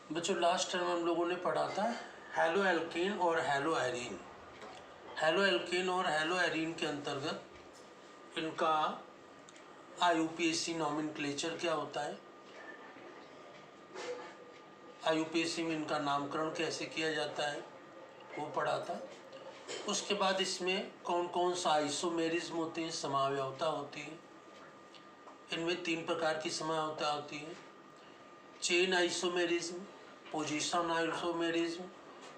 बच्चों last time हम लोगों ने पढ़ा था हैलो एल्केन और हैलो एरीन। हैलो एल्केन और हैलो एरीन के अंतर्गत इनका आईयूपीएसी नॉमेनक्लेचर क्या होता है, आईयूपीएसी में इनका नामकरण कैसे किया जाता है वो पढ़ा था। उसके बाद इसमें कौन कौन सा आइसोमेरिज्म होते हैं, समावयवता होती है। इनमें 3 प्रकार की समावयवता होती है, चेन आइसोमेरिज्म, पोजीशन आइसोमेरिज्म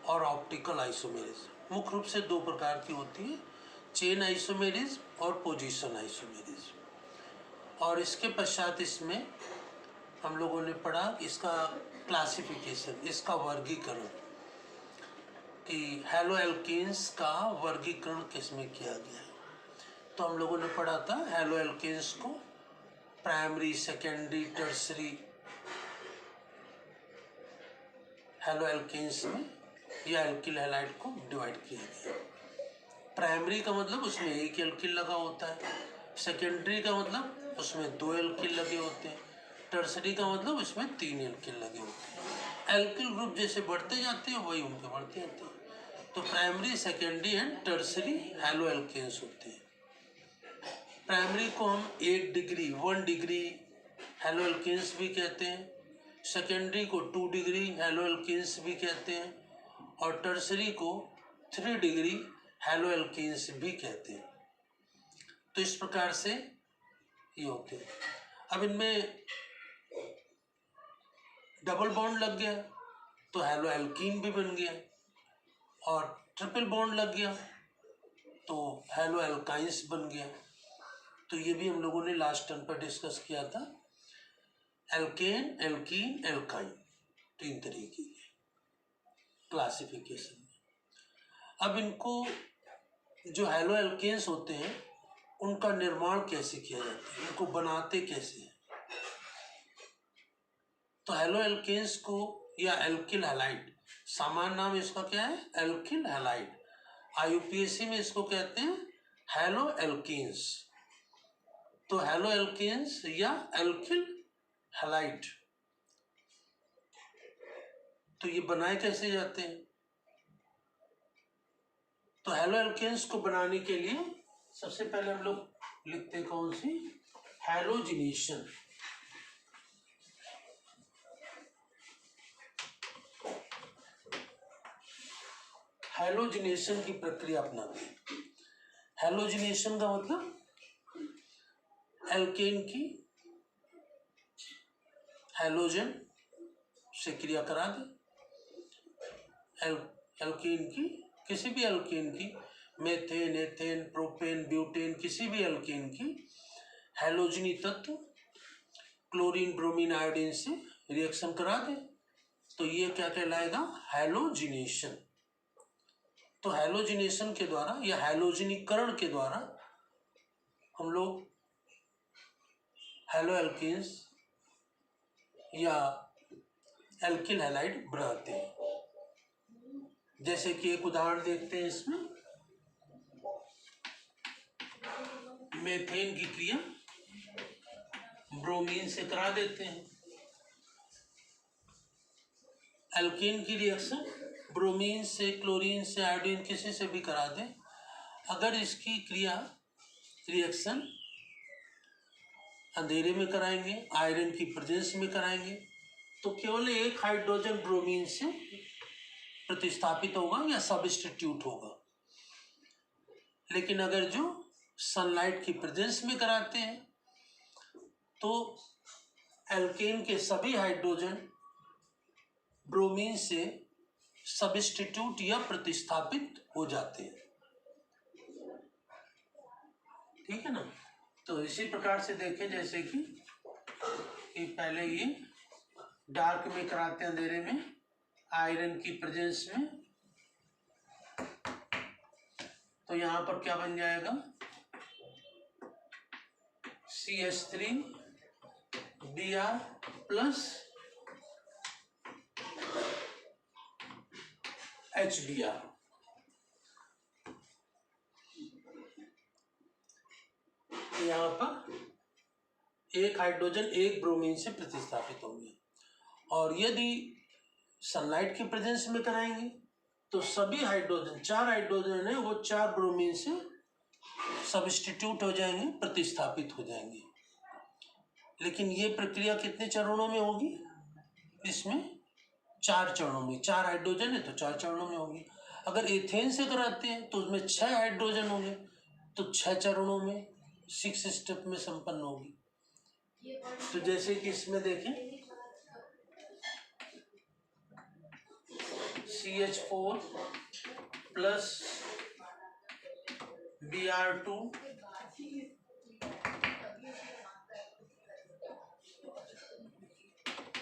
और ऑप्टिकल आइसोमेरिज्म। मुख्य रूप से 2 प्रकार की होती है, चेन आइसोमेरिज्म और पोजीशन आइसोमेरिज्म। और इसके पश्चात इसमें हम लोगों ने पढ़ा इसका क्लासिफिकेशन, इसका वर्गीकरण, कि हैलो एल्केन्स का वर्गीकरण किसमें किया गया है। तो हम लोगों ने पढ़ा था हैलो एल्केन्स को primary, secondary, tertiary haloalkanes में या एल्किल हैलाइड को डिवाइड किया गया। प्राइमरी का मतलब उसमें एक एल्किल लगा होता है, सेकेंडरी का मतलब उसमें 2 एल्किल लगे होते हैं, टर्सरी का मतलब उसमें 3 एल्किल लगे होते हैं। एल्किल ग्रुप जैसे बढ़ते जाते हैं वही उनके बढ़ते जाते हैं। तो primary, secondary and tertiary haloalkanes होते हैं। प्राइमरी को हम 1 डिग्री हैलो एल्केन्स भी कहते हैं, सेकेंडरी को 2 डिग्री हैलो एल्केन्स भी कहते हैं और टर्सरी को 3 डिग्री हैलो एल्केन्स भी कहते हैं। तो इस प्रकार से ये होते हैं। अब इनमें डबल बॉन्ड लग गया तो हैलो एल्कीन भी बन गया, और ट्रिपल बॉन्ड लग गया तो हैलो एल्काइंस बन गया। तो ये भी हम लोगों ने लास्ट टर्म पर डिस्कस किया था, एल्केन, एल्कीन, एल्काइन, 3 तरीके के क्लासिफिकेशन में। अब इनको जो हैलो एल्केन्स होते हैं उनका निर्माण कैसे किया जाता है, इनको बनाते कैसे हैं। तो हैलो एल्केन्स को या एल्किल हैलाइड, सामान्य नाम इसका क्या है, एल्किल हैलाइड। आईयूपीएसी में इसको कहते हैं हैलो एल्केन्स। तो हैलो एल्केन्स या एल्किल हैलाइड, तो ये बनाए कैसे जाते हैं। तो हैलो एल्केन्स को बनाने के लिए सबसे पहले हम लोग लिखते हैं कौन सी, हैलोजिनेशन। हैलोजिनेशन की प्रक्रिया अपनाते हैं। हैलोजिनेशन का मतलब एल्केन की हैलोजन से क्रिया करा दे, एल्केन की, किसी भी एल्केन की, मेथेन, एथेन, प्रोपेन, ब्यूटेन, किसी भी एल्केन की हैलोजनी तत्व क्लोरीन, ब्रोमीन, आयोडीन से रिएक्शन करा दे तो ये क्या कहलाएगा, हैलोजिनेशन। तो हैलोजिनेशन के द्वारा या हैलोजनीकरण के द्वारा हम लोग हैलो एल्केन्स या एल्किल हैलाइड बनाते हैं। जैसे कि एक उदाहरण देखते हैं इसमें, मेथेन की क्रिया ब्रोमीन से करा देते हैं, एल्कीन की रिएक्शन ब्रोमीन से, क्लोरीन से, आयोडीन, किसी से भी करा दें। अगर इसकी क्रिया रिएक्शन अंधेरे में कराएंगे, आयरन की प्रेजेंस में कराएंगे, तो केवल एक हाइड्रोजन ब्रोमीन से प्रतिस्थापित होगा या सब्स्टिट्यूट होगा। लेकिन अगर जो सनलाइट की प्रेजेंस में कराते हैं तो एल्केन के सभी हाइड्रोजन ब्रोमीन से सब्स्टिट्यूट या प्रतिस्थापित हो जाते हैं। ठीक है ना। तो इसी प्रकार से देखें, जैसे कि पहले ये डार्क में कराते हैं, अंधेरे में, आयरन की प्रेजेंस में, तो यहां पर क्या बन जाएगा, CH3Br प्लस HBr। यहाँ पर एक हाइड्रोजन एक ब्रोमीन से प्रतिस्थापित होंगे। और यदि सनलाइट की प्रेजेंस में कराएंगे तो सभी हाइड्रोजन, 4 हाइड्रोजन है वो 4 ब्रोमीन से सब्स्टिट्यूट हो जाएंगे, प्रतिस्थापित हो जाएंगे। लेकिन ये प्रक्रिया कितने चरणों में होगी? इसमें 4 चरणों में। 4 हाइड्रोजन है तो 4 चरणों में होगी। अगर एथेन से कराते हैं तो उसमें 6 हाइड्रोजन होंगे तो 6 चरणों में, 6 स्टेप में संपन्न होगी। तो जैसे कि इसमें देखें CH4 प्लस Br2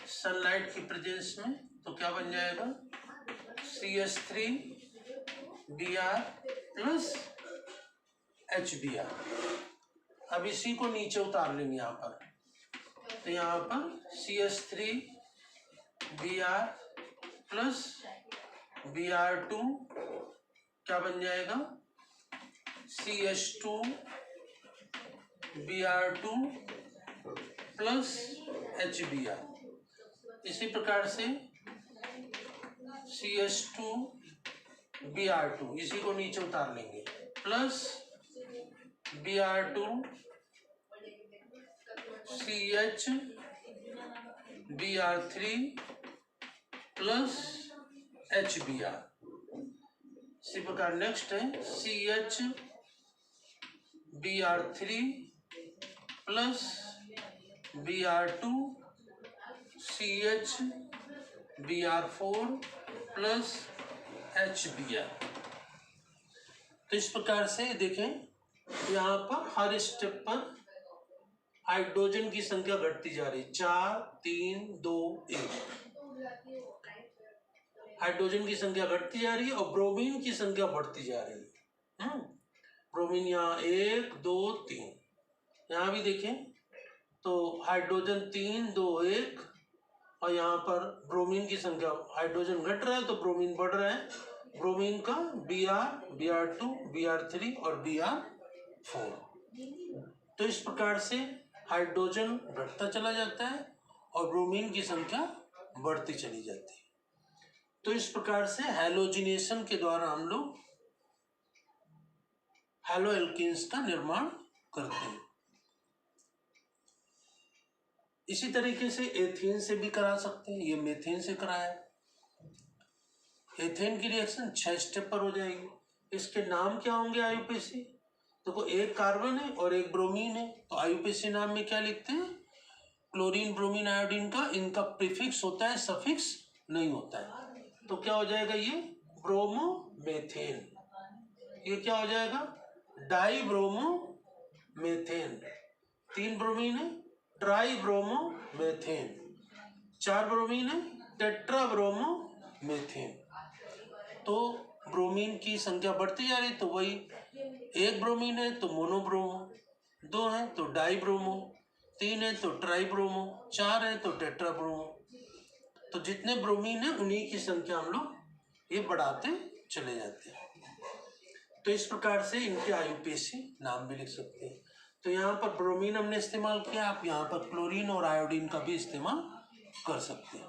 सनलाइट की प्रेजेंस में तो क्या बन जाएगा? CH3 Br plus HBr। अब इसी को नीचे उतार लेंगे यहाँ पर, तो यहाँ पर CH3 Br प्लस Br2 क्या बन जाएगा? CH2 Br2 plus HBr। इसी प्रकार से CH2 Br2 इसी को नीचे उतार लेंगे plus Br2 CH Br3 plus HBr। इसी प्रकार नेक्स्ट है CH Br3 plus Br2 CH Br4 plus HBr। तो इस प्रकार से देखें यहाँ पर हर स्टेप पर हाइड्रोजन की संख्या घटती जा रही है। 4 3 2 1 हाइड्रोजन की संख्या घटती जा रही है और ब्रोमीन की संख्या बढ़ती जा रही है। ब्रोमीन यहाँ 1 2 3, यहाँ भी देखें तो हाइड्रोजन 3 2 1 और यहाँ पर ब्रोमीन की संख्या, हाइड्रोजन घट रहा है तो ब्रोमीन बढ़ रहा है। ब्रोमीन का Br Br2 Br3 और Br4। तो इस प्रकार से हाइड्रोजन घटता चला जाता है और ब्रोमीन की संख्या बढ़ती चली जाती है। तो इस प्रकार से हैलोजिनेशन के द्वारा हम लोग हैलो एल्कीन्स का निर्माण करते हैं। इसी तरीके से एथेन से भी करा सकते हैं। ये मेथेन से कराया। एथेन की रिएक्शन 6 स्टेप पर हो जाएगी। इसके नाम क्या होंगे आईयूपीएसी? देखो एक कार्बन है और एक ब्रोमीन है, तो आईयूपीएसी नाम में क्या लिखते हैं? क्लोरीन ब्रोमीन आयोडीन का इनका प्रीफिक्स होता है, सफिक्स नहीं होता है। तो क्या हो जाएगा? ये ब्रोमोमेथेन। ये क्या हो जाएगा? Dibromomethane. 3 ब्रोमीन है, ट्राई ब्रोमोमेथेन। 4 ब्रोमीन है, टेट्रा ब्रोमोमेथेन। तो ब्रोमीन की संख्या बढ़ती जा रही, तो वही 1 ब्रोमीन है तो मोनोब्रोमो, 2 है तो डाई ब्रोमो, 3 है तो ट्राई ब्रोमो, 4 है तो टेट्रा ब्रोमो। तो जितने ब्रोमीन है उन्हीं की संख्या हम लोग ये बढ़ाते चले जाते हैं। तो इस प्रकार से इनके आईयूपीएसी नाम भी लिख सकते हैं। तो यहाँ पर ब्रोमीन हमने इस्तेमाल किया, आप यहाँ पर क्लोरीन और आयोडीन का भी इस्तेमाल कर सकते हैं।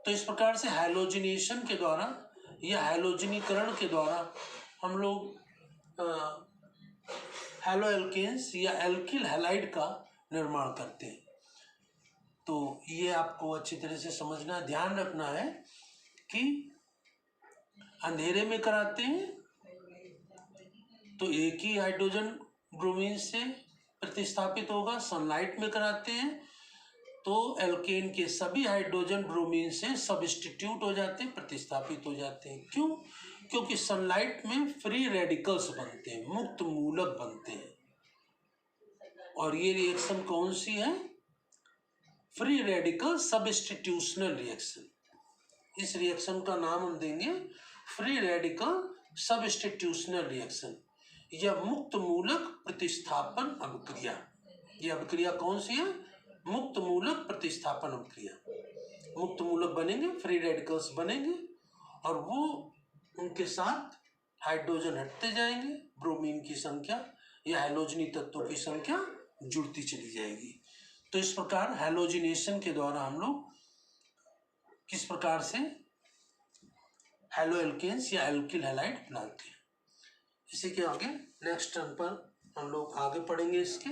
तो इस प्रकार से हैलोजिनेशन के द्वारा या हैलोजनीकरण के द्वारा हम लोग हैलो एल्केन्स या एल्किल हैलाइड का निर्माण करते हैं। तो ये आपको अच्छी तरह से समझना, ध्यान रखना है कि अंधेरे में कराते हैं तो एक ही हाइड्रोजन ब्रोमीन से प्रतिस्थापित होगा। सनलाइट में कराते हैं तो एल्केन के सभी हाइड्रोजन ब्रोमीन से सब्स्टिट्यूट हो जाते हैं, प्रतिस्थापित हो जाते हैं। क्यों? क्योंकि सनलाइट में फ्री रेडिकल्स बनते हैं, मुक्त मूलक बनते हैं। और ये रिएक्शन कौन सी है? Free radical substitutional reaction. इस रिएक्शन का नाम हम देंगे फ्री रेडिकल सब्स्टिट्यूशनल रिएक्शन या मुक्त मूलक प्रतिस्थापन अभिक्रिया। यह अभिक्रिया कौन सी है? मुक्त मूलक प्रतिस्थापन अभिक्रिया। मुक्त मूलक बनेंगे, फ्री रेडिकल्स बनेंगे और वो उनके साथ हाइड्रोजन हटते जाएंगे, ब्रोमीन की संख्या या हैलोजनी तत्वों की संख्या जुड़ती चली जाएगी। तो इस प्रकार हैलोजिनेशन के द्वारा हम लोग इस प्रकार से हैलो एल्केन्स या एल्किल हैलाइड बनाते हैं। इसी के आगे नेक्स्ट टर्न पर हम लोग आगे पढ़ेंगे इसके।